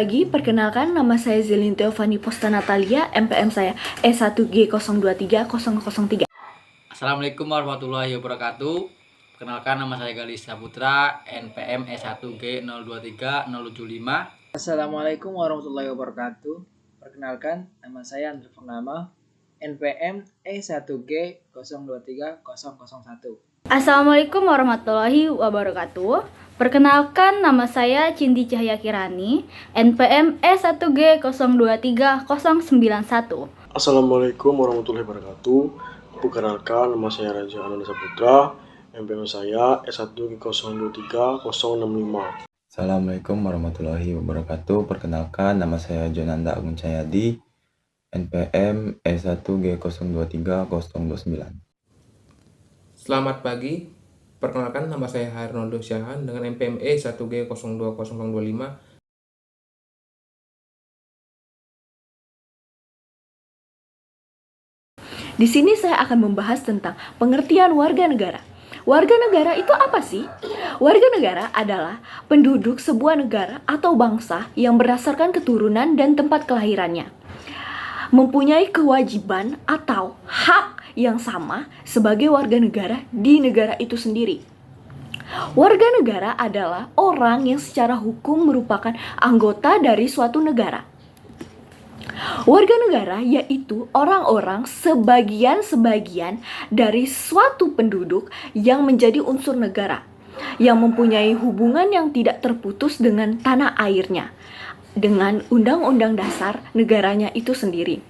pagi, perkenalkan nama saya Zelin Teofani Posta Natalia, MPM saya E1G0230003. Assalamualaikum warahmatullahi wabarakatuh. Perkenalkan nama saya Galis Saputra, NPM E1G023075. Assalamualaikum warahmatullahi wabarakatuh. Perkenalkan nama saya Andre Purnama, NPM E1G023001. Assalamualaikum warahmatullahi wabarakatuh. Perkenalkan nama saya Cindy Cahya Kirani, NPM E1G023091. Assalamualaikum warahmatullahi wabarakatuh. Perkenalkan nama saya Raja Ananda Saputra, MPM saya S1G023065. Assalamualaikum warahmatullahi wabarakatuh. Perkenalkan nama saya Jonanda Agung Cahyadi, NPM E1G0230029. Selamat pagi, perkenalkan nama saya Harnoldo Syahan dengan NPM E1G02025. Di sini saya akan membahas tentang pengertian warga negara. Warga negara itu apa sih? Warga negara adalah penduduk sebuah negara atau bangsa yang berdasarkan keturunan dan tempat kelahirannya, mempunyai kewajiban atau hak yang sama sebagai warga negara di negara itu sendiri. Warga negara adalah orang yang secara hukum merupakan anggota dari suatu negara. Warga negara yaitu orang-orang sebagian dari suatu penduduk yang menjadi unsur negara, yang mempunyai hubungan yang tidak terputus dengan tanah airnya, dengan undang-undang dasar negaranya itu sendiri.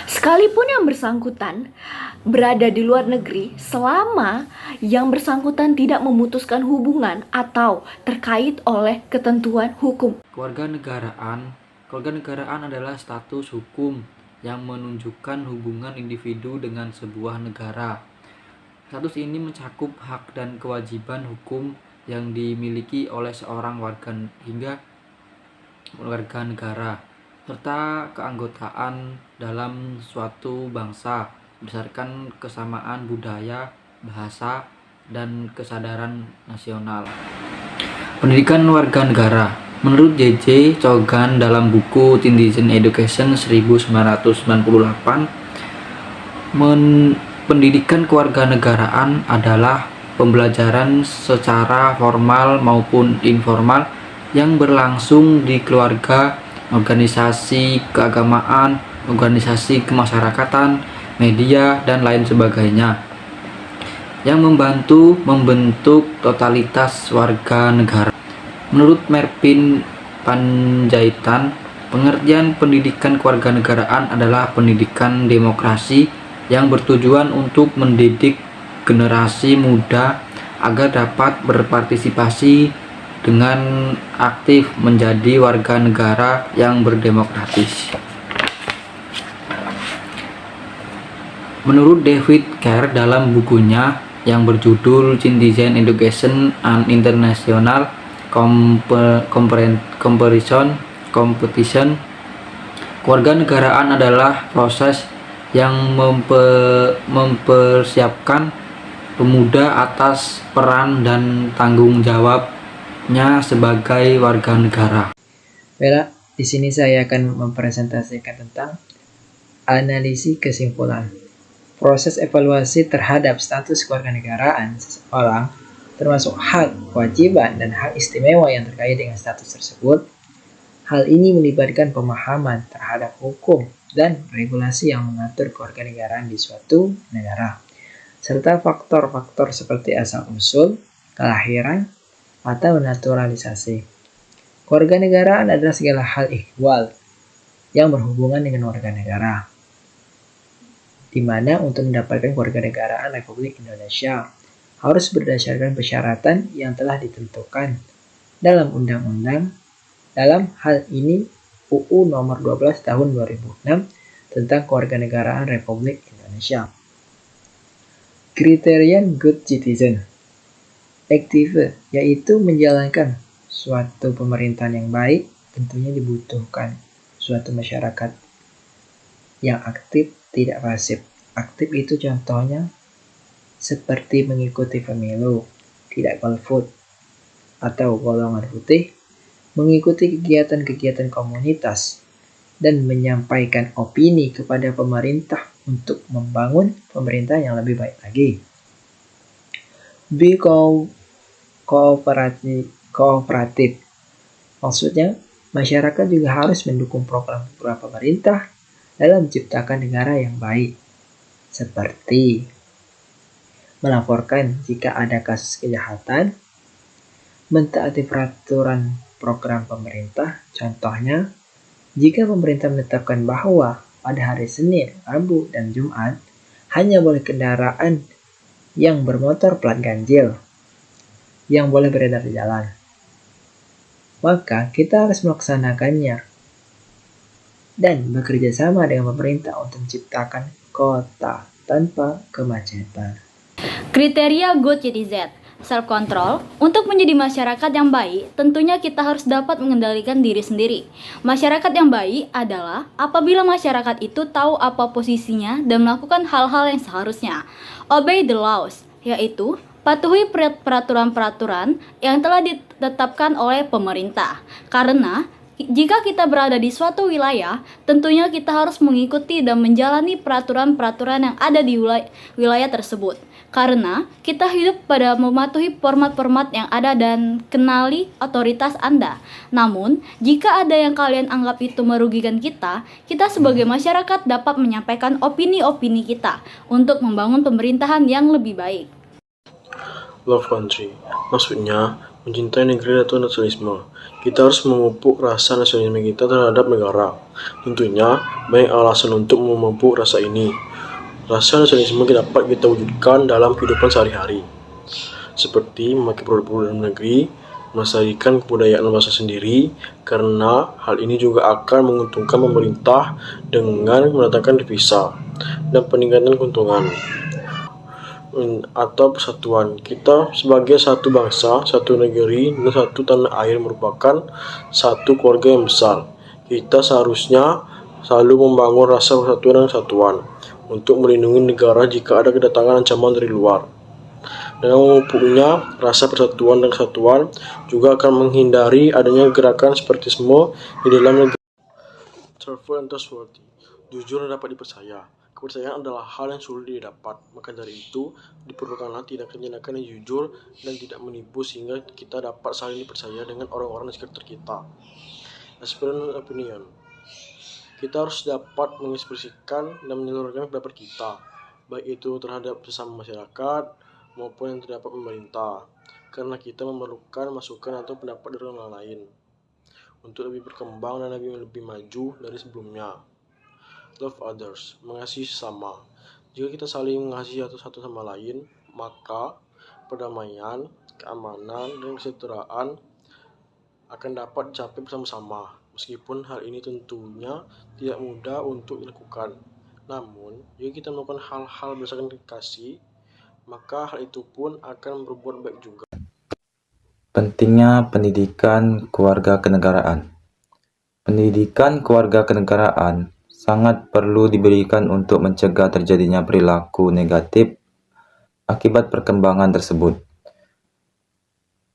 Sekalipun yang bersangkutan berada di luar negeri, selama yang bersangkutan tidak memutuskan hubungan atau terkait oleh ketentuan hukum. Kewarganegaraan adalah status hukum yang menunjukkan hubungan individu dengan sebuah negara. Status ini mencakup hak dan kewajiban hukum yang dimiliki oleh seorang warga negara, serta keanggotaan dalam suatu bangsa berdasarkan kesamaan budaya, bahasa, dan kesadaran nasional. Pendidikan warga negara. Menurut J.J. Cogan dalam buku Citizen Education 1998, pendidikan kewarganegaraan adalah pembelajaran secara formal maupun informal yang berlangsung di keluarga, organisasi keagamaan, organisasi kemasyarakatan, media, dan lain sebagainya, yang membantu membentuk totalitas warga negara. Menurut Mervin Panjaitan, pengertian pendidikan kewarganegaraan adalah pendidikan demokrasi yang bertujuan untuk mendidik generasi muda agar dapat berpartisipasi dengan aktif menjadi warga negara yang berdemokratis. Menurut David Kerr dalam bukunya yang berjudul Citizen Education and International Competition, kewarganegaraan adalah proses yang mempersiapkan pemuda atas peran dan tanggung jawabnya sebagai warga negara. Baiklah, di sini saya akan mempresentasikan tentang analisis kesimpulan. Proses evaluasi terhadap status kewarganegaraan seseorang, termasuk hak, kewajiban, dan hak istimewa yang terkait dengan status tersebut. Hal ini melibatkan pemahaman terhadap hukum dan regulasi yang mengatur kewarganegaraan di suatu negara, serta faktor-faktor seperti asal-usul, kelahiran, atau naturalisasi. Kewarganegaraan adalah segala hal ihwal yang berhubungan dengan warga negara, di mana untuk mendapatkan kewarganegaraan Republik Indonesia harus berdasarkan persyaratan yang telah ditentukan dalam undang-undang, dalam hal ini UU nomor 12 tahun 2006 tentang kewarganegaraan Republik Indonesia. Kriteria good citizen aktif, yaitu menjalankan suatu pemerintahan yang baik, tentunya dibutuhkan suatu masyarakat yang aktif, tidak pasif. Aktif itu contohnya seperti mengikuti pemilu, tidak golput atau golongan putih, mengikuti kegiatan-kegiatan komunitas, dan menyampaikan opini kepada pemerintah untuk membangun pemerintah yang lebih baik lagi. Be kooperatif. Maksudnya, masyarakat juga harus mendukung program-program pemerintah dalam menciptakan negara yang baik, seperti melaporkan jika ada kasus kejahatan, mentaati peraturan program pemerintah. Contohnya, jika pemerintah menetapkan bahwa pada hari Senin, Rabu, dan Jumat hanya boleh kendaraan yang bermotor plat ganjil yang boleh beredar di jalan, maka kita harus melaksanakannya dan bekerja sama dengan pemerintah untuk menciptakan kota tanpa kemacetan. Kriteria good citizen, self-control. Untuk menjadi masyarakat yang baik, tentunya kita harus dapat mengendalikan diri sendiri. Masyarakat yang baik adalah apabila masyarakat itu tahu apa posisinya dan melakukan hal-hal yang seharusnya. Obey the laws, yaitu patuhi peraturan-peraturan yang telah ditetapkan oleh pemerintah. Karena jika kita berada di suatu wilayah, tentunya kita harus mengikuti dan menjalani peraturan-peraturan yang ada di wilayah tersebut. Karena kita hidup pada mematuhi format-format yang ada dan kenali otoritas Anda. Namun, jika ada yang kalian anggap itu merugikan kita sebagai masyarakat dapat menyampaikan opini-opini kita untuk membangun pemerintahan yang lebih baik. Love country, maksudnya mencintai negeri atau nasionalisme. Kita harus memupuk rasa nasionalisme kita terhadap negara. Tentunya banyak alasan untuk memupuk rasa ini. Rasa nasionalisme dapat kita wujudkan dalam kehidupan sehari-hari, seperti memakai produk-produk dalam negeri, melestarikan kebudayaan bangsa sendiri, karena hal ini juga akan menguntungkan pemerintah dengan mendatangkan devisa dan peningkatan keuntungan atau persatuan. Kita sebagai satu bangsa, satu negeri, dan satu tanah air merupakan satu keluarga yang besar. Kita seharusnya selalu membangun rasa persatuan dan kesatuan untuk melindungi negara jika ada kedatangan ancaman dari luar. Dengan memupuknya rasa persatuan dan kesatuan juga akan menghindari adanya gerakan separatisme di dalam negeri. Truthful and trustworthy, jujur dan dapat dipercaya. Kepercayaan adalah hal yang sulit didapat, maka dari itu diperlukanlah tindakan-tindakan yang jujur dan tidak menipu sehingga kita dapat saling dipercaya dengan orang-orang di sekitar kita. Aspirant opinion, kita harus dapat mengekspresikan dan menyalurkan pendapat kita, baik itu terhadap sesama masyarakat maupun yang terdapat pemerintah, karena kita memerlukan masukan atau pendapat dari orang lain untuk lebih berkembang dan lebih maju dari sebelumnya. Love others, mengasihi sesama. Jika kita saling mengasihi satu sama lain, maka perdamaian, keamanan, dan kesejahteraan akan dapat dicapai bersama-sama. Meskipun hal ini tentunya tidak mudah untuk dilakukan. Namun, jika kita melakukan hal-hal berdasarkan kasih, maka hal itu pun akan berbuat baik juga. Pentingnya pendidikan keluarga kenegaraan. Pendidikan keluarga kenegaraan sangat perlu diberikan untuk mencegah terjadinya perilaku negatif akibat perkembangan tersebut.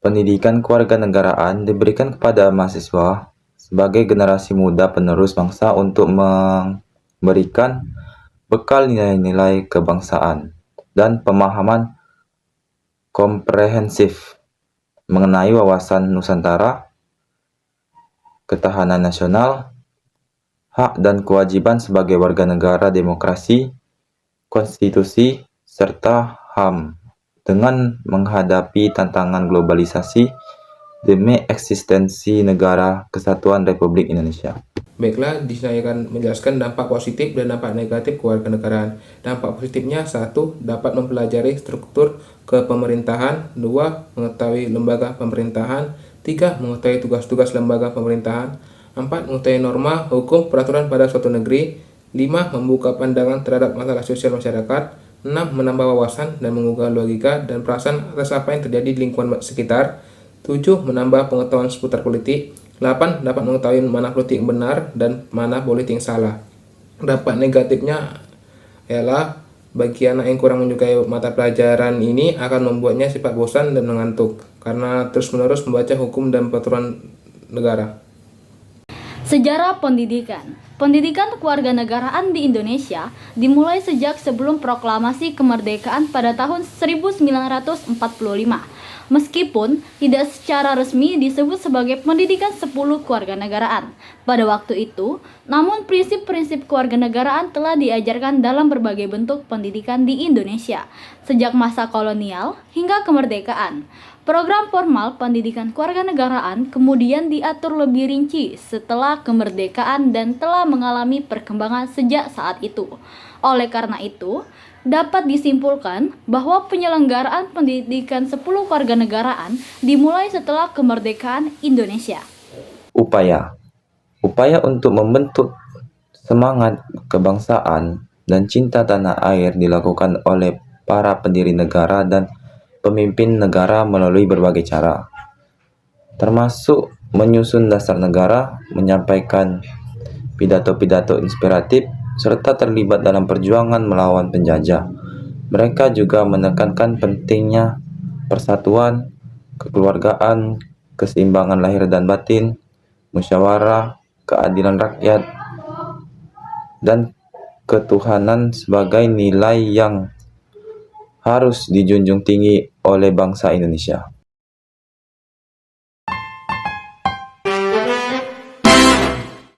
Pendidikan kewarganegaraan diberikan kepada mahasiswa sebagai generasi muda penerus bangsa untuk memberikan bekal nilai-nilai kebangsaan dan pemahaman komprehensif mengenai wawasan Nusantara, ketahanan nasional, hak dan kewajiban sebagai warga negara demokrasi, konstitusi, serta HAM dengan menghadapi tantangan globalisasi demi eksistensi negara kesatuan Republik Indonesia. Baiklah, di sini akan menjelaskan dampak positif dan dampak negatif kewarganegaraan. Dampak positifnya: 1. Dapat mempelajari struktur kepemerintahan. 2. Mengetahui lembaga pemerintahan. 3. Mengetahui tugas-tugas lembaga pemerintahan. 4. Mengetahui norma, hukum, peraturan pada suatu negeri. 5. Membuka pandangan terhadap masalah sosial masyarakat. 6. Menambah wawasan dan menggugah logika dan perasaan atas apa yang terjadi di lingkungan sekitar. 7. Menambah pengetahuan seputar politik. 8. Dapat mengetahui mana politik yang benar dan mana politik yang salah. Dampak negatifnya ialah bagi anak yang kurang menyukai mata pelajaran ini akan membuatnya sifat bosan dan mengantuk karena terus-menerus membaca hukum dan peraturan negara. Sejarah pendidikan. Pendidikan kewarganegaraan di Indonesia dimulai sejak sebelum proklamasi kemerdekaan pada tahun 1945. Meskipun tidak secara resmi disebut sebagai pendidikan 10 kewarganegaraan pada waktu itu, namun prinsip-prinsip kewarganegaraan telah diajarkan dalam berbagai bentuk pendidikan di Indonesia, sejak masa kolonial hingga kemerdekaan. Program formal pendidikan kewarganegaraan kemudian diatur lebih rinci setelah kemerdekaan dan telah mengalami perkembangan sejak saat itu. Oleh karena itu, dapat disimpulkan bahwa penyelenggaraan pendidikan 10 kewarganegaraan dimulai setelah kemerdekaan Indonesia. Upaya untuk membentuk semangat kebangsaan dan cinta tanah air dilakukan oleh para pendiri negara dan pemimpin negara melalui berbagai cara, termasuk menyusun dasar negara, menyampaikan pidato-pidato inspiratif, serta terlibat dalam perjuangan melawan penjajah. Mereka juga menekankan pentingnya persatuan, kekeluargaan, keseimbangan lahir dan batin, musyawarah, keadilan rakyat, dan ketuhanan sebagai nilai yang harus dijunjung tinggi oleh bangsa Indonesia.